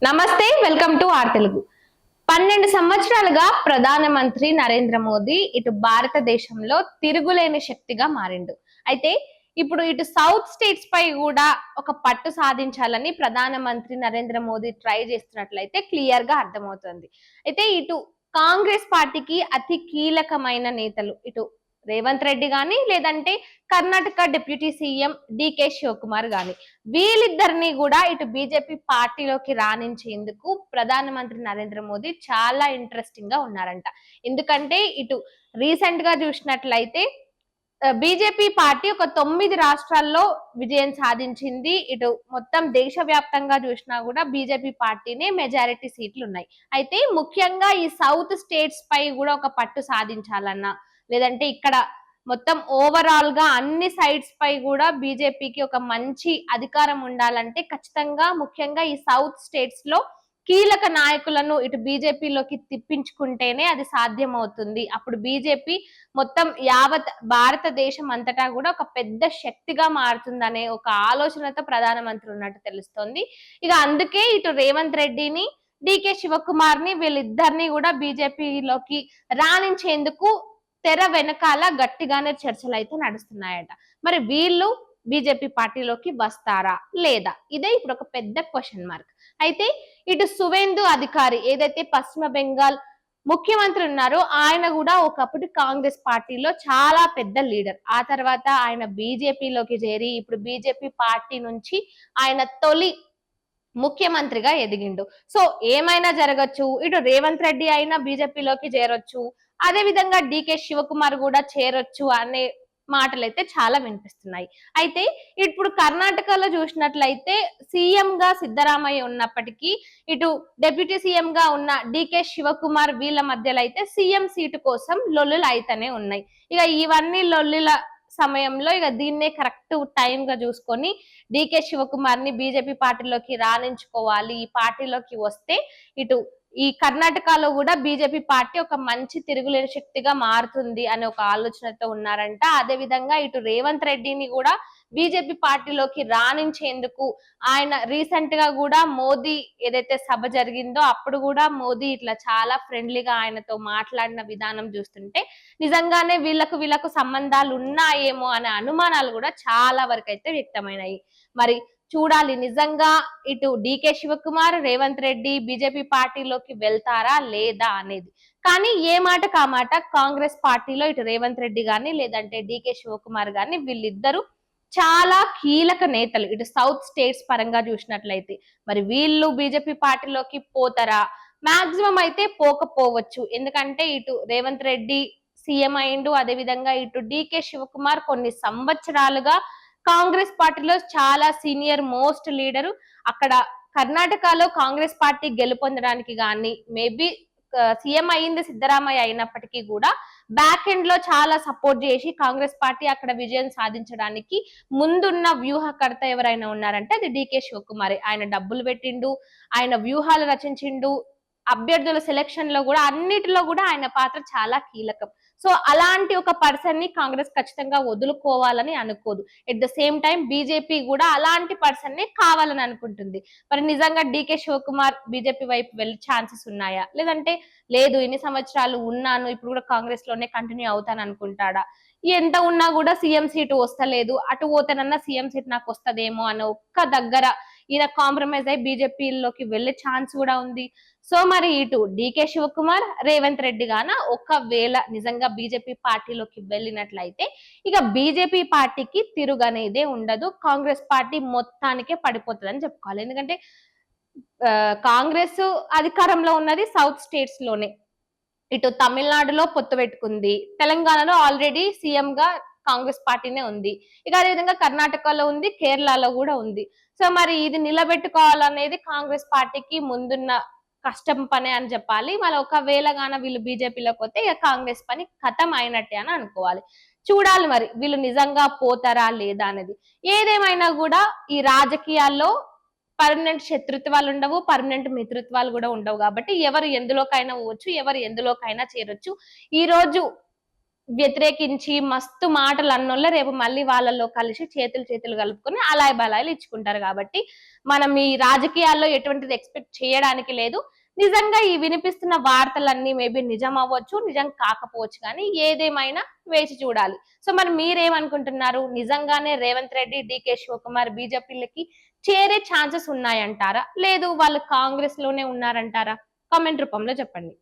నమస్తే, welcome to are Telugu. 12 సంవత్సరాలుగా ప్రధానమంత్రి నరేంద్ర మోదీ ఇటు భారతదేశంలో తిరుగులేని శక్తిగా మారిండు. అయితే ఇప్పుడు ఇటు సౌత్ స్టేట్స్ పై కూడా ఒక పట్టు సాధించాలని ప్రధానమంత్రి నరేంద్ర మోదీ ట్రై చేస్తున్నట్లయితే క్లియర్ గా అర్థమవుతుంది. అయితే ఇటు కాంగ్రెస్ పార్టీకి అతి కీలకమైన నేతలు ఇటు రేవంత్ రెడ్డి గాని లేదంటే కర్ణాటక డిప్యూటీ సీఎం డికే శివకుమార్ గాని వీళ్ళిద్దరిని కూడా ఇటు బీజేపీ పార్టీలోకి రాణించేందుకు ప్రధానమంత్రి నరేంద్ర మోదీ చాలా ఇంట్రెస్టింగ్ గా ఉన్నారంట. ఎందుకంటే ఇటు రీసెంట్ గా చూసినట్లయితే బీజేపీ పార్టీ ఒక 9 రాష్ట్రాల్లో విజయం సాధించింది. ఇటు మొత్తం దేశవ్యాప్తంగా చూసినా కూడా బీజేపీ పార్టీనే మెజారిటీ సీట్లు ఉన్నాయి. అయితే ముఖ్యంగా ఈ సౌత్ స్టేట్స్ పై కూడా ఒక పట్టు సాధించాలన్నా లేదంటే ఇక్కడ మొత్తం ఓవరాల్ గా అన్ని సైడ్స్ పై కూడా బీజేపీకి ఒక మంచి అధికారం ఉండాలంటే ఖచ్చితంగా ముఖ్యంగా ఈ సౌత్ స్టేట్స్ లో కీలక నాయకులను ఇటు బీజేపీలోకి తిప్పించుకుంటేనే అది సాధ్యమవుతుంది. అప్పుడు బీజేపీ మొత్తం యావత్ భారతదేశం అంతటా కూడా ఒక పెద్ద శక్తిగా మారుతుందనే ఒక ఆలోచనతో ప్రధానమంత్రి ఉన్నట్టు తెలుస్తోంది. ఇక అందుకే ఇటు రేవంత్ రెడ్డిని డికే శివకుమార్ ని వీళ్ళిద్దరిని కూడా బీజేపీలోకి రాణించేందుకు తెర వెనకాల గట్టిగానే చర్చలు అయితే నడుస్తున్నాయట. మరి వీళ్ళు బీజేపీ పార్టీలోకి వస్తారా లేదా, ఇదే ఇప్పుడు ఒక పెద్ద క్వశ్చన్ మార్క్. అయితే ఇటు సువేందు అధికారి ఏదైతే పశ్చిమ బెంగాల్ ముఖ్యమంత్రి ఉన్నారో ఆయన కూడా ఒకప్పుడు కాంగ్రెస్ పార్టీలో చాలా పెద్ద లీడర్. ఆ తర్వాత ఆయన బీజేపీలోకి చేరి ఇప్పుడు బీజేపీ పార్టీ నుంచి ఆయన తొలి ముఖ్యమంత్రిగా ఎదిగిండు. సో ఏమైనా జరగచ్చు. ఇటు రేవంత్ రెడ్డి అయినా బీజేపీలోకి చేరొచ్చు, అదే విధంగా డికే శివకుమార్ కూడా చేరొచ్చు అనే మాటలైతే చాలా వినిపిస్తున్నాయి. అయితే ఇప్పుడు కర్ణాటకలో చూసినట్లయితే సీఎం గా సిద్ధరామయ్య ఉన్నప్పటికీ ఇటు డిప్యూటీ సీఎం గా ఉన్న డికే శివకుమార్ వీళ్ళ మధ్యలో అయితే సీఎం సీటు కోసం లొల్లులు అయితేనే ఉన్నాయి. ఇక ఇవన్నీ లొల్లుల సమయంలో ఇక దీన్నే కరెక్ట్ టైం గా చూసుకొని డికే శివకుమార్ ని బీజేపీ పార్టీలోకి రాణించుకోవాలి, ఈ పార్టీలోకి వస్తే ఇటు ఈ కర్ణాటకలో కూడా బీజేపీ పార్టీ ఒక మంచి తిరుగులేని శక్తిగా మారుతుంది అనే ఒక ఆలోచనతో ఉన్నారంట. అదే విధంగా ఇటు రేవంత్ రెడ్డిని కూడా బీజేపీ పార్టీలోకి రాణించేందుకు ఆయన రీసెంట్ గా కూడా మోదీ ఏదైతే సభ జరిగిందో అప్పుడు కూడా మోదీ ఇట్లా చాలా ఫ్రెండ్లీగా ఆయనతో మాట్లాడిన విధానం చూస్తుంటే నిజంగానే వీళ్ళకు సంబంధాలు ఉన్నాయేమో అనే అనుమానాలు కూడా చాలా వరకు అయితే వ్యక్తమైనాయి. మరి చూడాలి నిజంగా ఇటు డికే శివకుమార్ రేవంత్ రెడ్డి బీజేపీ పార్టీలోకి వెళ్తారా లేదా అనేది. కానీ ఏ మాట కామాట కాంగ్రెస్ పార్టీలో ఇటు రేవంత్ రెడ్డి గాని లేదంటే డికే శివకుమార్ గాని వీళ్ళిద్దరూ చాలా కీలక నేతలు ఇటు సౌత్ స్టేట్స్ పరంగా చూసినట్లయితే. మరి వీళ్ళు బీజేపీ పార్టీలోకి పోతారా? మాక్సిమం అయితే పోకపోవచ్చు. ఎందుకంటే ఇటు రేవంత్ రెడ్డి సీఎం అయిండు, అదే విధంగా ఇటు డికే శివకుమార్ కొన్ని సంవత్సరాలుగా కాంగ్రెస్ పార్టీలో చాలా సీనియర్ మోస్ట్ లీడరు. అక్కడ కర్ణాటకలో కాంగ్రెస్ పార్టీ గెలుపొందడానికి గాని మేబీ సీఎం అయింది సిద్ధరామయ్య అయినప్పటికీ కూడా బ్యాక్ ఎండ్ లో చాలా సపోర్ట్ చేసి కాంగ్రెస్ పార్టీ అక్కడ విజయం సాధించడానికి ముందున్న వ్యూహకర్త ఎవరైనా ఉన్నారంటే అది డికే శివకుమార్. ఆయన డబ్బులు పెట్టిండు, ఆయన వ్యూహాలు రచించిండు, అభ్యర్థుల సెలక్షన్ లో కూడా అన్నిటిలో కూడా ఆయన పాత్ర చాలా కీలకం. సో అలాంటి ఒక పర్సన్ ని కాంగ్రెస్ ఖచ్చితంగా వదులుకోవాలని అనుకోదు. At the same time BJP కూడా అలాంటి పర్సన్ ని కావాలని అనుకుంటుంది. మరి నిజంగా డికే శివకుమార్ బీజేపీ వైపు వెళ్ళే ఛాన్సెస్ ఉన్నాయా, లేదంటే లేదు ఇన్ని సంవత్సరాలు ఉన్నాను ఇప్పుడు కూడా కాంగ్రెస్ లోనే కంటిన్యూ అవుతాను అనుకుంటాడా? ఎంత ఉన్నా కూడా సీఎం సీటు వస్తలేదు, అటు పోతానన్నా సీఎం సీట్ నాకు వస్తదేమో అన్న ఒక్క దగ్గర ఈయన కాంప్రమైజ్ అయి బీజేపీలోకి వెళ్లే ఛాన్స్ కూడా ఉంది. సో మరి ఇటు డికే శివకుమార్ రేవంత్ రెడ్డి గాన ఒకవేళ నిజంగా బీజేపీ పార్టీలోకి వెళ్ళినట్లయితే ఇక బీజేపీ పార్టీకి తిరుగనేదే ఉండదు, కాంగ్రెస్ పార్టీ మొత్తానికే పడిపోతుంది అని చెప్పుకోవాలి. ఎందుకంటే కాంగ్రెస్ అధికారంలో ఉన్నది సౌత్ స్టేట్స్ లోనే. ఇటు తమిళనాడులో పొత్తు పెట్టుకుంది, తెలంగాణలో ఆల్రెడీ సీఎం గా కాంగ్రెస్ పార్టీనే ఉంది, ఇక అదేవిధంగా కర్ణాటకలో ఉంది, కేరళలో కూడా ఉంది. సో మరి ఇది నిలబెట్టుకోవాలనేది కాంగ్రెస్ పార్టీకి ముందున్న కష్టం పనే అని చెప్పాలి. మళ్ళీ ఒకవేళ గాన వీళ్ళు బీజేపీలోకి పోతే ఇక కాంగ్రెస్ పని ఖతం అయినట్టే అని అనుకోవాలి. చూడాలి మరి వీళ్ళు నిజంగా పోతారా లేదా అనేది. ఏదేమైనా కూడా ఈ రాజకీయాల్లో పర్మనెంట్ శత్రుత్వాలు ఉండవు, పర్మనెంట్ మిత్రుత్వాలు కూడా ఉండవు. కాబట్టి ఎవరు ఎందులోకైనా పోవచ్చు, ఎవరు ఎందులోకైనా చేరొచ్చు. ఈ రోజు వ్యతిరేకించి మస్తు మాటలు అన్నోళ్ళే రేపు మళ్ళీ వాళ్ళలో కలిసి చేతులు చేతులు కలుపుకొని అలాయ్ బలాయిలు ఇచ్చుకుంటారు. కాబట్టి మనం ఈ రాజకీయాల్లో ఎటువంటిది ఎక్స్పెక్ట్ చేయడానికి లేదు. నిజంగా ఈ వినిపిస్తున్న వార్తలన్నీ మేబీ నిజం అవ్వచ్చు, నిజం కాకపోవచ్చు, కానీ ఏదేమైనా వేచి చూడాలి. సో మరి మీరేమనుకుంటున్నారు? నిజంగానే రేవంత్ రెడ్డి, డీకే శివకుమార్ బీజేపీలకి చేరే ఛాన్సెస్ ఉన్నాయంటారా? లేదు వాళ్ళు కాంగ్రెస్ లోనే ఉన్నారంటారా? కామెంట్ రూపంలో చెప్పండి.